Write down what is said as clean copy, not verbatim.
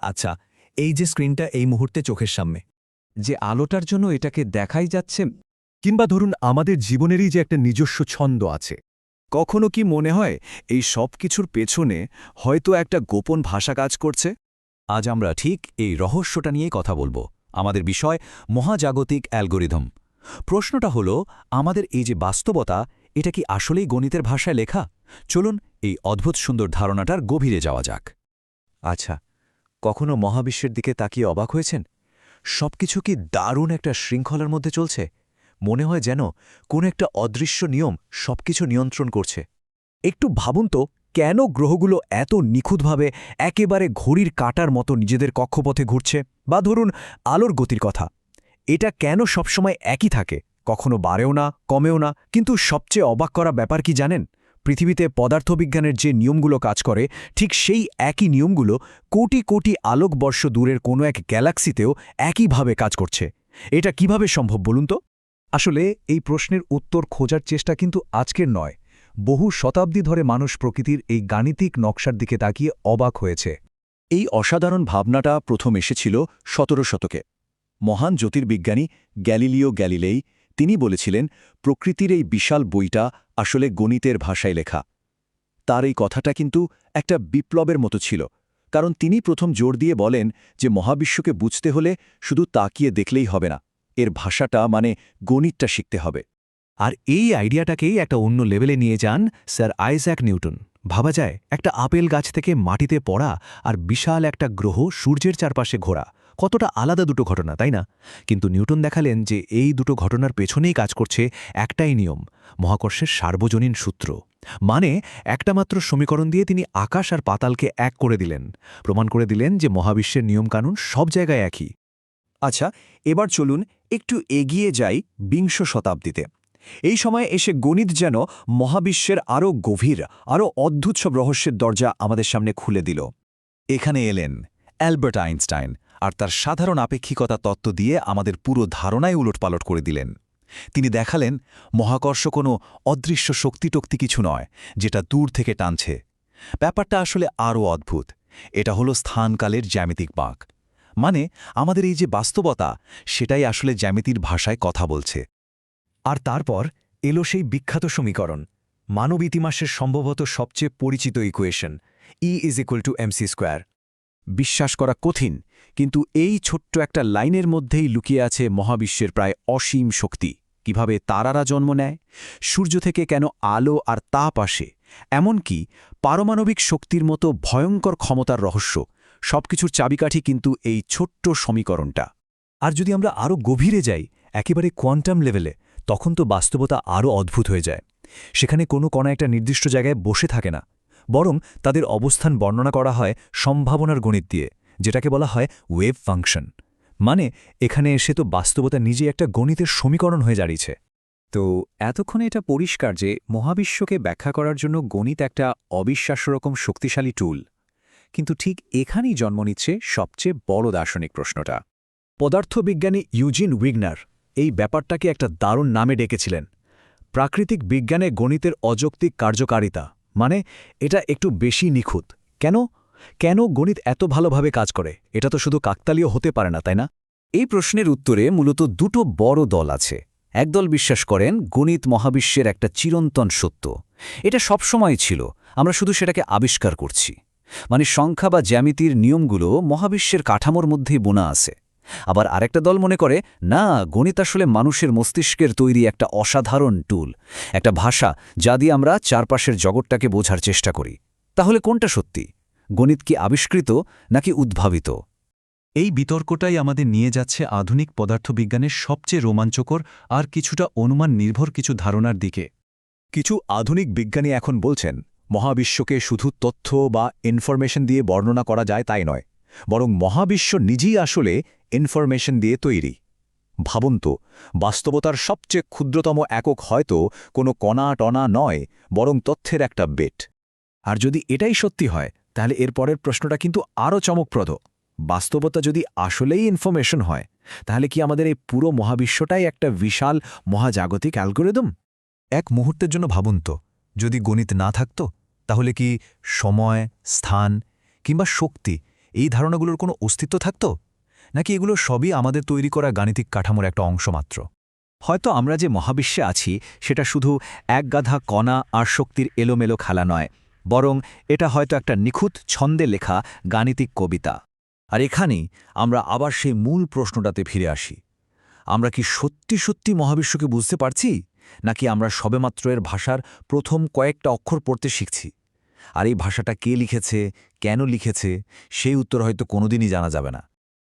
আচ্ছা, এই যে স্ক্রিনটা এই মুহূর্তে চোখের সামনে, যে আলোটার জন্য এটাকে দেখাই যাচ্ছে, কিংবা ধরুন আমাদের জীবনেরই যে একটা নিজস্ব ছন্দ আছে। কখনো কি মনে হয় এই সব কিছুর পেছনে হয়তো একটা গোপন ভাষা কাজ করছে? আজ আমরা ঠিক এই রহস্যটা নিয়েই কথা বলবো। আমাদের বিষয় মহাজাগতিক অ্যালগরিদম। প্রশ্নটা হলো, আমাদের এই যে বাস্তবতা, এটা কি আসলেই গণিতের ভাষায় লেখা? চলুন এই অদ্ভুত সুন্দর ধারণাটার গভীরে যাওয়া যাক। আচ্ছা, কখনো মহাবিশ্বের দিকে তাকিয়ে অবাক হয়েছেন? সবকিছু কি দারুণ একটা শৃঙ্খলার মধ্যে চলছে? মনে হয় যেন কোনো একটা অদৃশ্য নিয়ম সবকিছু নিয়ন্ত্রণ করছে। একটু ভাবুন তো, কেন গ্রহগুলো এত নিখুঁতভাবে একেবারে ঘড়ির কাঁটার মতো নিজেদের কক্ষপথে ঘুরছে? বা ধরুন আলোর গতির কথা, এটা কেন সবসময় একই থাকে, কখনো বাড়েও না কমেও না? কিন্তু সবচেয়ে অবাক করা ব্যাপার কি জানেন? পৃথিবীতে পদার্থবিজ্ঞানের যে নিয়মগুলো কাজ করে, ঠিক সেই একই নিয়মগুলো কোটি কোটি আলোকবর্ষ দূরের কোনো এক গ্যালাক্সিতেও একইভাবে কাজ করছে। এটা কিভাবে সম্ভব বলুন তো? আসলে এই প্রশ্নের উত্তর খোঁজার চেষ্টা কিন্তু আজকের নয়, বহু শতাব্দী ধরে মানুষ প্রকৃতির এই গাণিতিক নকশার দিকে তাকিয়ে অবাক হয়েছে। এই অসাধারণ ভাবনাটা প্রথম এসেছিল ১৭ শতকে। মহান জ্যোতির্বিজ্ঞানী গ্যালিলিও গ্যালিলেই তিনি বলেছিলেন, প্রকৃতির এই বিশাল বইটা আসলে গণিতের ভাষায় লেখা। তার এই কথাটা কিন্তু একটা বিপ্লবের মতো ছিল, কারণ তিনি প্রথম জোর দিয়ে বলেন যে মহাবিশ্বকে বুঝতে হলে শুধু তাকিয়ে দেখলেই হবে না, এর ভাষাটা মানে গণিতটা শিখতে হবে। আর এই আইডিয়াটাকেই একটা অন্য লেভেলে নিয়ে যান স্যার আইজ্যাক নিউটন। ভাবা যায় একটা আপেল গাছ থেকে মাটিতে পড়া আর বিশাল একটা গ্রহ সূর্যের চারপাশে ঘোরা, কতটা আলাদা দুটো ঘটনা, তাই না? কিন্তু নিউটন দেখালেন যে এই দুটো ঘটনার পেছনেই কাজ করছে একটাই নিয়ম, মহাকর্ষের সার্বজনীন সূত্র। মানে একটা মাত্র সমীকরণ দিয়ে তিনি আকাশ আর পাতালকে এক করে দিলেন, প্রমাণ করে দিলেন যে মহাবিশ্বের নিয়মকানুন সব জায়গায় একই। আচ্ছা, এবার চলুন একটু এগিয়ে যাই বিংশ শতাব্দীতে। এই সময়ে এসে গণিত যেন মহাবিশ্বের আরও গভীর, আরও অদ্ভুত সব রহস্যের দরজা আমাদের সামনে খুলে দিল। এখানে এলেন অ্যালবার্ট আইনস্টাইন, আর তার সাধারণ আপেক্ষিকতা তত্ত্ব দিয়ে আমাদের পুরো ধারণাই উলটপালট করে দিলেন। তিনি দেখালেন, মহাকর্ষ কোনো অদৃশ্য শক্তিটক্তি কিছু নয় যেটা দূর থেকে টানছে। ব্যাপারটা আসলে আরও অদ্ভুত। এটা হলো স্থানকালের জ্যামিতিক বাঁক। মানে আমাদের এই যে বাস্তবতা, সেটাই আসলে জ্যামিতির ভাষায় কথা বলছে। আর তারপর এলো সেই বিখ্যাত সমীকরণ, মানব ইতিহাসের সম্ভবত সবচেয়ে পরিচিত ইকুয়েশন, E=mc²। বিশ্বাস করা কঠিন, কিন্তু এই ছোট্ট একটা লাইনের মধ্যেই লুকিয়ে আছে মহাবিশ্বের প্রায় অসীম শক্তি। কিভাবে তারারা জন্ম নেয়, সূর্য থেকে কেন আলো আর তাপ আসে, এমনকি পারমাণবিক শক্তির মতো ভয়ঙ্কর ক্ষমতার রহস্য, সবকিছুর চাবিকাঠি কিন্তু এই ছোট্ট সমীকরণটা। আর যদি আমরা আরও গভীরে যাই, একেবারে কোয়ান্টাম লেভেলে, তখন তো বাস্তবতা আরও অদ্ভুত হয়ে যায়। সেখানে কোনো কণা একটা নির্দিষ্ট জায়গায় বসে থাকে না, বরং তাদের অবস্থান বর্ণনা করা হয় সম্ভাবনার গণিত দিয়ে, যেটাকে বলা হয় ওয়েভ ফাংশন। মানে এখানে এসে তো বাস্তবতা নিজে একটা গণিতের সমীকরণ হয়ে দাঁড়িয়েছে। তো এতক্ষণে এটা পরিষ্কার যে মহাবিশ্বকে ব্যাখ্যা করার জন্য গণিত একটা অবিশ্বাস্য রকম শক্তিশালী টুল। কিন্তু ঠিক এখানেই জন্ম নিচ্ছে সবচেয়ে বড় দার্শনিক প্রশ্নটা। পদার্থবিজ্ঞানী ইউজিন উইগনার এই ব্যাপারটাকে একটা দারুণ নামে ডেকেছিলেন, প্রাকৃতিক বিজ্ঞানে গণিতের অযৌক্তিক কার্যকারিতা। মানে এটা একটু বেশি নিখুঁত। কেন গণিত এত ভালোভাবে কাজ করে? এটা তো শুধু কাকতালীয় হতে পারে না, তাই না? এই প্রশ্নের উত্তরে মূলত দুটো বড় দল আছে। একদল বিশ্বাস করেন গণিত মহাবিশ্বের একটা চিরন্তন সত্য, এটা সবসময় ছিল, আমরা শুধু সেটাকে আবিষ্কার করছি। মানে সংখ্যা বা জ্যামিতির নিয়মগুলো মহাবিশ্বের কাঠামোর মধ্যেই বোনা আছে। আবার আরেকটা দল মনে করে, না, গণিত আসলে মানুষের মস্তিষ্কের তৈরি একটা অসাধারণ টুল, একটা ভাষা যা দিয়ে আমরা চারপাশের জগৎটাকে বোঝার চেষ্টা করি। তাহলে কোনটা সত্যি? গণিত কি আবিষ্কৃত নাকি উদ্ভাবিত? এই বিতর্কটাই আমাদের নিয়ে যাচ্ছে আধুনিক পদার্থবিজ্ঞানের সবচেয়ে রোমাঞ্চকর আর কিছুটা অনুমান নির্ভর কিছু ধারণার দিকে। কিছু আধুনিক বিজ্ঞানী এখন বলছেন, মহাবিশ্বকে শুধু তথ্য বা ইনফরমেশন দিয়ে বর্ণনা করা যায় তাই নয়, বরং মহাবিশ্ব নিজেই আসলে ইনফরমেশন দিয়ে তৈরি। ভাবুন তো, বাস্তবতার সবচেয়ে ক্ষুদ্রতম একক হয়তো কোনো কণা টনা নয়, বরং তথ্যের একটা বেট। আর যদি এটাই সত্যি হয়, তাহলে এর পরের প্রশ্নটা কিন্তু আরও চমকপ্রদ। বাস্তবতা যদি আসলেই ইনফরমেশন হয়, তাহলে কি আমাদের এই পুরো মহাবিশ্বটাই একটা বিশাল মহাজাগতিক অ্যালগরিদম? এক মুহূর্তের জন্য ভাবুন তো, যদি গণিত না থাকত, তাহলে কি সময়, স্থান কিংবা শক্তি এই ধারণাগুলোর কোনো অস্তিত্ব থাকত নাকি এগুলো সবই আমাদের তৈরি করা গাণিতিক কাঠামোর একটা অংশ মাত্র? হয়তো আমরা যে মহাবিশ্বে আছি সেটা শুধু এক গাধা কণা আর শক্তির এলোমেলো খেলা নয়, বরং এটা হয়তো একটা নিখুঁত ছন্দে লেখা গাণিতিক কবিতা। আর এখানেই আমরা আবার সেই মূল প্রশ্নটাতে ফিরে আসি। আমরা কি সত্যি সত্যি মহাবিশ্বকে বুঝতে পারছি, নাকি আমরা সবেমাত্র এর ভাষার প্রথম কয়েকটা অক্ষর পড়তে শিখছি? আর এই ভাষাটা কে লিখেছে, কেন লিখেছে, সেই উত্তর হয়তো কোনোদিনই জানা যাবে না।